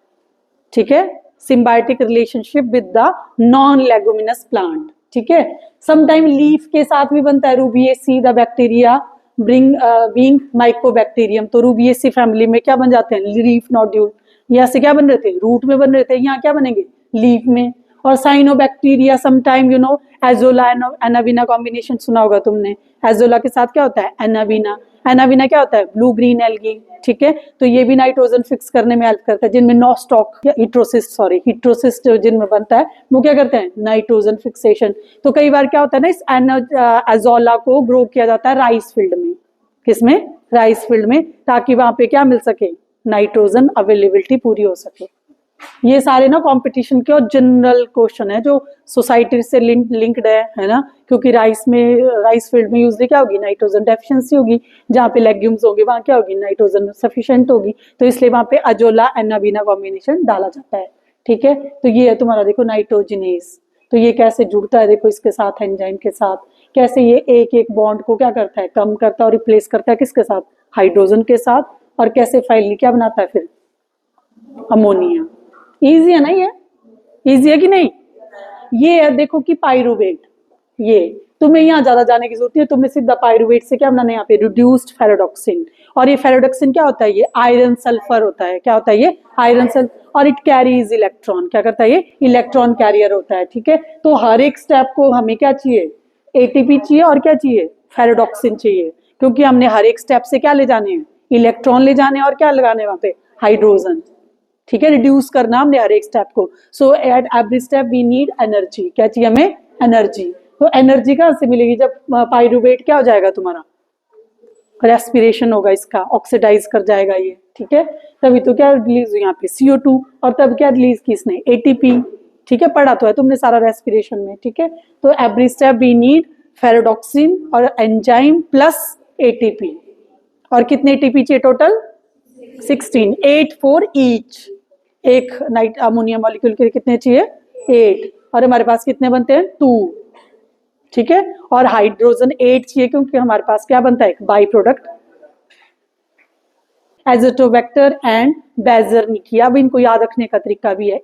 ठीक है। Symbiotic relationship with the non leguminous plant. ठीक है। समटाइम लीफ के साथ भी बनता है, Rubiaceae the bacteria being Mycobacterium. तो रूबिएसी फैमिली में क्या बन जाते हैं? Leaf nodule. यहाँ से क्या बन रहे थे? रूट में बन रहे थे, यहाँ क्या बनेंगे? लीफ में। और cyanobacteria sometime azolla anabaena combination सुना होगा तुमने। एजोला के साथ क्या होता है? एनाबीना। एनाबीना क्या होता है? Blue green algae. ठीक है। तो ये भी नाइट्रोजन फिक्स करने में हेल्प करता है। जिनमें नॉस्टॉक या हिट्रोसिस जिनमें बनता है, वो क्या करते हैं? Nitrogen fixation. तो कई बार क्या होता है ना, इस एजोला को ग्रो किया जाता है राइस फील्ड में। किसमें? राइस फील्ड में, ताकि वहां पे क्या मिल सके? नाइट्रोजन अवेलेबिलिटी पूरी हो सके। ये सारे ना कंपटीशन के और जनरल क्वेश्चन है, जो सोसाइटी से लिंक्ड है ना। क्योंकि राइस फील्ड में यूजली क्या होगी? नाइट्रोजन डेफिशिएंसी होगी। जहाँ पे लेग्यूम्स होंगे वहां क्या होगी? नाइट्रोजन सफिशिएंट होगी। तो इसलिए वहां पे अजोला एनाबीना कॉम्बिनेशन डाला जाता है। ठीक है। तो ये है तुम्हारा देखो नाइट्रोजिनेज। तो ये कैसे जुड़ता है देखो इसके साथ, एंजाइम के साथ। कैसे ये एक एक बॉन्ड को क्या करता है? कम करता है और रिप्लेस करता है किसके साथ? हाइड्रोजन के साथ। और कैसे फाइनली क्या बनाता है फिर? अमोनिया। इजी है ना? ये इजी है कि नहीं? ये है देखो कि पाइरुवेट। ये तुम्हें यहाँ ज्यादा जाने की जरूरत नहीं है, तुम्हें सीधा पाइरुवेट से क्या बनाना है? यहाँ पे रिड्यूस्ड फेरोडॉक्सिन। और ये फेरोडॉक्सिन क्या होता है? ये आयरन सल्फर होता है। क्या होता है ये? Iron sulphur. और इट कैरीज इलेक्ट्रॉन। क्या करता है ये? इलेक्ट्रॉन कैरियर होता है। ठीक है। तो हर एक स्टेप को हमें क्या चाहिए? एटीपी चाहिए, और क्या चाहिए? फेरोडॉक्सिन चाहिए। क्योंकि हमने हर एक स्टेप से क्या ले जाने हैं? इलेक्ट्रॉन ले जाने, और क्या लगाने वहां पे? हाइड्रोजन। ठीक है। रिड्यूस करना हमने हर एक स्टेप को। So at every step we need energy. क्या चाहिए हमें? एनर्जी। तो एनर्जी कहाँ से मिलेगी? जब पाइरुवेट क्या हो जाएगा तुम्हारा? रेस्पिरेशन होगा इसका, ऑक्सीडाइज कर जाएगा ये। ठीक है। तभी तो क्या रिलीज हुई यहाँ पे CO2, और तब क्या रिलीज की इसने ATP। ठीक है, पढ़ा तो है तुमने सारा रेस्पिरेशन में। ठीक है, तो एवरी स्टेप वी नीड फेरोडॉक्सिन और एंजाइम प्लस ATP। और कितने ATP चाहिए टोटल? 16, 8 for each. एक नाइट अमोनिया मॉलिक्यूल के कितने चाहिए? 8। और हमारे पास कितने बनते हैं? 2। ठीक है, और हाइड्रोजन 8 चाहिए क्योंकि हमारे पास क्या बनता है? एक बाई प्रोडक्ट एजोटोबैक्टर एंड बेजरनिकिया। अब इनको याद रखने का तरीका भी है,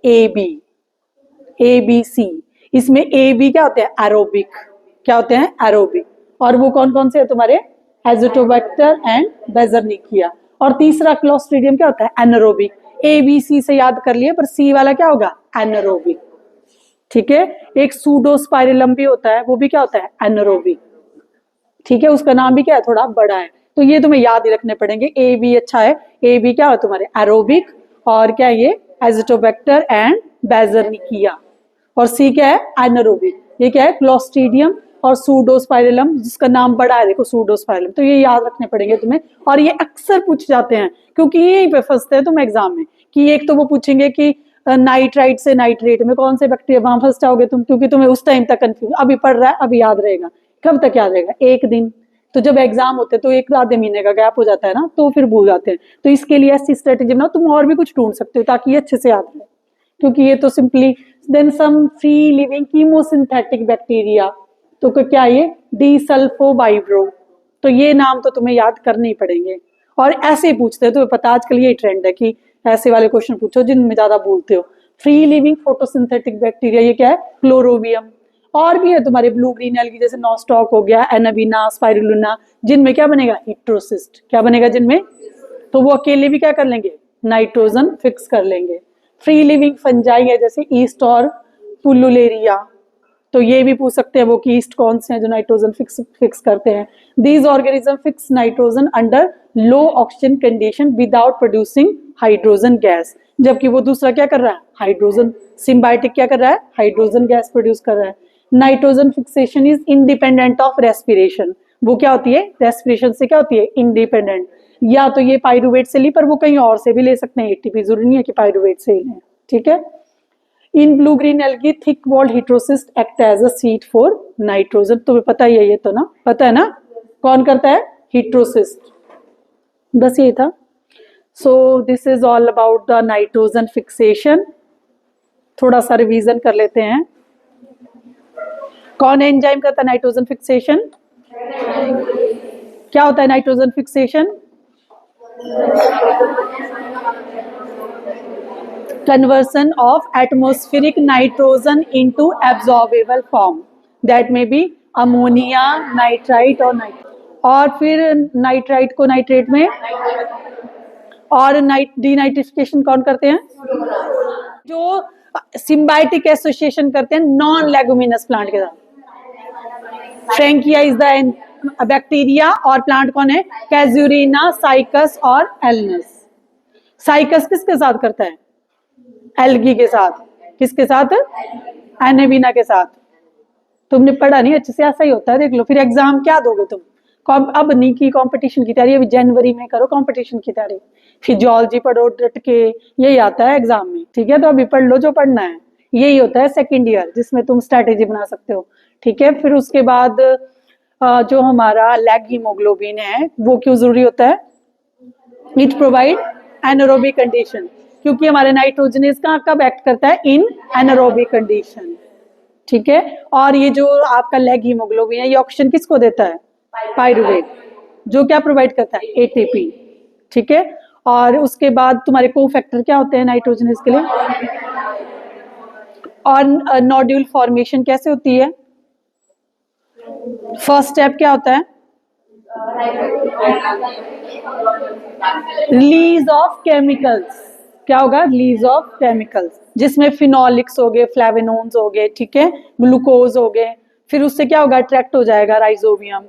ABC। इसमें AB क्या होते हैं? एरोबिक। क्या होते हैं? एरोबिक। और वो कौन कौन से है तुम्हारे? Azotobacter and beijerinckia. और तीसरा क्लोस्ट्रीडियम क्या होता है? एनारोबिक। ABC से याद कर लिए, पर C वाला क्या होगा? एनारोबिक। ठीक है, एक सूडोस्पाइरलम भी होता है, वो भी क्या होता है? एनारोबिक। ठीक है, उसका नाम भी क्या है? थोड़ा बड़ा है। तो ये तुम्हें याद ही रखने पड़ेंगे। AB अच्छा है। AB क्या है तुम्हारे? एरोबिक। और क्या है ये? Azotobacter and beijerinckia. और C क्या है? एनारोबिक। ये क्या है? क्लोस्ट्रीडियम और सूडोस्पाइरलम, जिसका नाम बड़ा है, देखो सूडोस्पाइरलम। तो ये याद रखने पड़ेंगे तुम्हें, और ये अक्सर पूछ जाते हैं क्योंकि यहीं पे फंसते हैं तुम एग्जाम में। कि एक तो वो पूछेंगे कि नाइट्राइट से नाइट्रेट में कौन से बैक्टीरिया, वहां फंस जाओगे तुम, क्योंकि तुम्हें उस टाइम तक कंफ्यूज। अभी पढ़ रहा है, अभी याद रहेगा। कब तक याद रहेगा? एक दिन। तो जब एग्जाम होते हैं तो एक आधे महीने का गैप हो जाता है ना, तो फिर भूल जाते हैं। तो इसके लिए ऐसी स्ट्रेटेजी बनाओ, तुम और भी कुछ ढूंढ सकते हो ताकि ये अच्छे से याद रहे। क्योंकि ये तो simply then some free living chemosynthetic bacteria, तो क्या ये? डिसल्फोबाइब्रो। तो ये नाम तो तुम्हें याद करने ही पड़ेंगे। और ऐसे ही पूछते हैं, तुम्हें पता आजकल ये ट्रेंड है कि ऐसे वाले क्वेश्चन पूछो जिनमें ज्यादा बोलते हो। फ्री लिविंग फोटोसिंथेटिक बैक्टीरिया, ये क्या है? क्लोरोबियम। और भी है तुम्हारे ब्लू ग्रीन एल्गी, जैसे नॉस्टॉक हो गया, एनाबिना, स्पाइरुलिना, जिनमें क्या बनेगा? हिट्रोसिस्ट। क्या बनेगा जिनमें? तो वो अकेले भी क्या कर लेंगे? नाइट्रोजन फिक्स कर लेंगे। फ्री लिविंग फंजाई है, जैसे ईस्ट और पुलुलेरिया। तो ये भी पूछ सकते हैं वो कि ईस्ट कौन से हैं जो नाइट्रोजन फिक्स करते हैं। These organism fix nitrogen under low oxygen condition without producing hydrogen gas. जबकि वो दूसरा क्या कर रहा है? हाइड्रोजन। सिम्बायोटिक क्या कर रहा है? हाइड्रोजन गैस प्रोड्यूस कर रहा है। Nitrogen fixation is independent of respiration. वो क्या होती है? रेस्पिरेशन से क्या होती है? इंडिपेंडेंट। या तो ये पाइरुवेट से ली, पर वो कहीं और से भी ले सकते हैं। ATP जरूरी नहीं है कि पाइरुवेट से ही लें। ठीक है, in blue green algae thick walled heterocyst act as a seat for nitrogen. तुम्हें पता ही है ये तो ना, पता है ना कौन करता है? हिट्रोसिस्ट। बस यही था। So this is all about the nitrogen fixation. थोड़ा सा रिवीजन कर लेते हैं। कौन एंजाइम करता है नाइट्रोजन फिक्सेशन? क्या होता है nitrogen fixation? Conversion of atmospheric nitrogen into absorbable form, that may be ammonia, nitrite और और फिर नाइट्राइट को नाइट्रेट में, और डीनाइट्रिफिकेशन कौन करते हैं? जो सिम्बायोटिक एसोसिएशन करते हैं नॉन लेगुमिनस प्लांट के साथ। फ्रैंकिया इज द बैक्टीरिया, और प्लांट कौन है? कैजुरिना, साइकस और एलनस। साइकस किसके साथ करता है? एल्गी के साथ। किसके साथ? एनेबिना के साथ। तुमने पढ़ा नहीं अच्छे से, ऐसा ही होता है, देख लो। फिर एग्जाम क्या दोगे तुम? अब नहीं की कंपटीशन की तैयारी, अभी जनवरी में करो कंपटीशन की तैयारी। फिर जियोलॉजी पढ़ो डट के, यही आता है एग्जाम में। ठीक है, तो अभी पढ़ लो जो पढ़ना है। यही होता है सेकेंड ईयर, जिसमें तुम स्ट्रैटेजी बना सकते हो। ठीक है, फिर उसके बाद जो हमारा लैग हीमोग्लोबिन है, वो क्यों जरूरी होता है? इट प्रोवाइड एनारोबिक कंडीशन, क्योंकि हमारे नाइट्रोजनेस का कब एक्ट करता है? इन एनारोबिक कंडीशन। ठीक है, और ये जो आपका लैग हीमोग्लोबिन है, ये ऑक्सीजन किसको देता है? पाइरुवेट। जो क्या प्रोवाइड करता है? ATP। ठीक है, और उसके बाद तुम्हारे कोफैक्टर क्या होते हैं नाइट्रोजनेस के लिए? और नोड्यूल फॉर्मेशन कैसे होती है? फर्स्ट स्टेप क्या होता है? Release of chemicals. क्या होगा? रिलीज ऑफ केमिकल्स, जिसमें फिनोलिक्स हो गए, फ्लेवेनोन्स हो गए, ठीक है, ग्लूकोज हो गए। फिर उससे क्या होगा? अट्रैक्ट हो जाएगा राइजोबियम।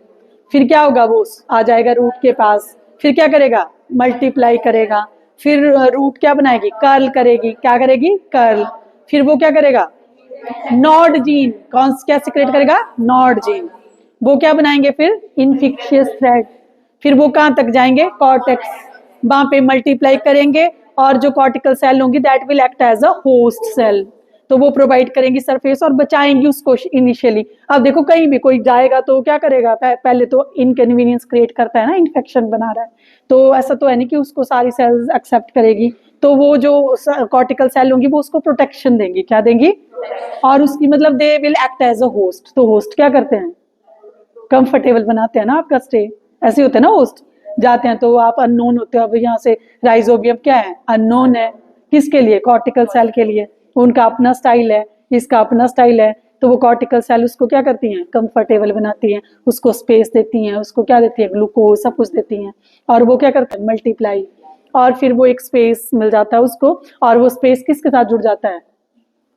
फिर क्या होगा? वो आ जाएगा रूट के पास। फिर क्या करेगा? मल्टीप्लाई करेगा। फिर रूट क्या बनाएगी? कर्ल करेगी। क्या करेगी? कर्ल। फिर वो क्या करेगा? Nod gene. कौन क्या सिक्रेट करेगा? Nod gene. वो क्या बनाएंगे? फिर इनफिक्शियस थ्रेड। फिर वो कहां तक जाएंगे? कॉर्टेक्स। वहां पे मल्टीप्लाई करेंगे और जो कॉर्टिकल सेल होंगी that will act as a host cell, तो वो प्रोवाइड करेंगी सरफेस और बचाएंगी उसको इनिशियली। अब देखो कहीं भी कोई जाएगा तो क्या करेगा, पहले तो इनकन्वीनियंस क्रिएट करता है ना, इन्फेक्शन बना रहा है, तो ऐसा तो है नहीं कि उसको सारी सेल्स एक्सेप्ट करेगी, तो वो जो कॉर्टिकल सेल होंगी वो उसको प्रोटेक्शन देंगी, क्या देंगी, और उसकी मतलब they will act as a host. तो होस्ट क्या करते हैं, कंफर्टेबल बनाते हैं ना आपका स्टे, ऐसे होते हैं ना होस्ट, जाते हैं तो आप अननोन होते हो। अब यहाँ से राइजोबियम क्या है, अननोन है, किसके लिए, कॉर्टिकल सेल के लिए, उनका अपना स्टाइल है, इसका अपना स्टाइल है, तो वो कॉर्टिकल सेल उसको क्या करती हैं, कंफर्टेबल बनाती हैं, उसको स्पेस देती हैं, उसको क्या देती है, ग्लूकोज सब कुछ देती हैं, और वो क्या करते हैं, मल्टीप्लाई, और फिर वो एक स्पेस मिल जाता है उसको, और वो स्पेस किसके साथ जुड़ जाता है,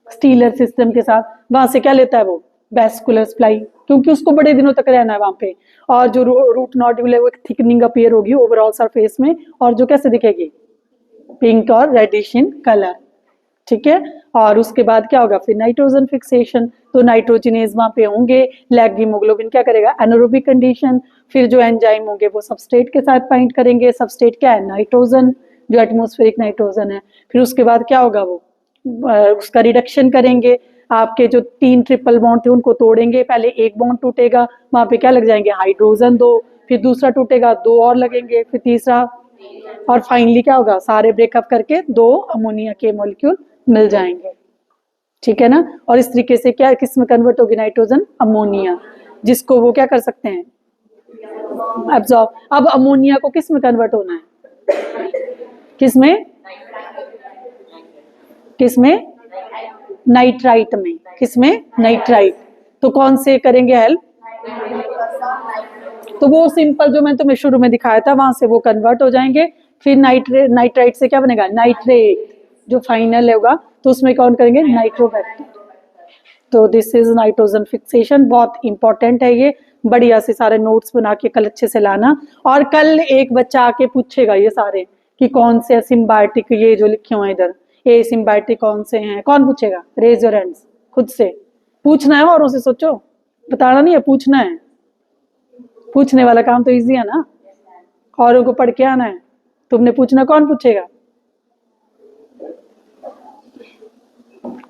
स्टीलर सिस्टम के साथ, वहां से क्या लेता है वो, वैस्कुलर सप्लाई, क्योंकि उसको बड़े दिनों तक रहना है वहां पे, और जो रूट नोड्यूल है वो एक थिकनिंग अपीयर होगी ओवरऑल सरफेस में, और जो कैसे दिखेगी, पिंक और रेडिश इन कलर, ठीक है। और उसके बाद क्या होगा, फिर नाइट्रोजन फिक्सेशन, तो नाइट्रोजिनेज वहां पे होंगे, लैग हीमोग्लोबिन क्या करेगा, एनारोबिक कंडीशन, फिर जो एंजाइम होंगे वो सबस्ट्रेट के साथ बाइंड करेंगे, सबस्ट्रेट क्या है, नाइट्रोजन, जो एटमॉस्फेरिक नाइट्रोजन है, फिर उसके बाद क्या होगा, वो उसका रिडक्शन करेंगे, आपके जो 3 ट्रिपल बॉन्ड थे उनको तोड़ेंगे, पहले एक बॉन्ड टूटेगा, वहां पे क्या लग जाएंगे, हाइड्रोजन 2, फिर दूसरा टूटेगा 2 और लगेंगे, फिर तीसरा, और फाइनली क्या होगा, सारे ब्रेकअप करके 2 अमोनिया के मॉलिक्यूल मिल जाएंगे, ठीक है ना। और इस तरीके से क्या किस में कन्वर्ट होगी, नाइट्रोजन अमोनिया, जिसको वो क्या कर सकते हैं, एब्जॉर्ब। अब अमोनिया को किस में कन्वर्ट होना है, किस में, किस में, नाइट्राइट में, किस में, नाइट्राइट, तो कौन से करेंगे हेल्प, तो वो सिंपल जो मैंने तुम्हें शुरू में दिखाया था वहां से वो कन्वर्ट हो जाएंगे, फिर नाइट्राइट से क्या बनेगा, नाइट्रेट, जो फाइनल होगा तो उसमें कौन करेंगे, नाइट्रोबैक्टर। तो दिस इज नाइट्रोजन फिक्सेशन, बहुत इंपॉर्टेंट है ये, बढ़िया से सारे नोट्स बना के कल अच्छे से लाना, और कल एक बच्चा आके पूछेगा ये सारे कि कौन से सिम्बायोटिक, ये जो लिखे हुए हैं इधर, ये सिम्बायोटिक कौन से हैं, कौन पूछेगा, रेज योर हैंड्स, खुद से पूछना है, औरों से सोचो, बताना नहीं है, पूछना है, पूछने वाला काम तो इजी है ना, औरों को पढ़ के आना है, तुमने पूछना, कौन पूछेगा,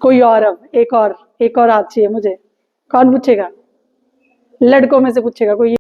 कोई और, अब एक और हाथ चाहिए मुझे, कौन पूछेगा, लड़कों में से पूछेगा कोई।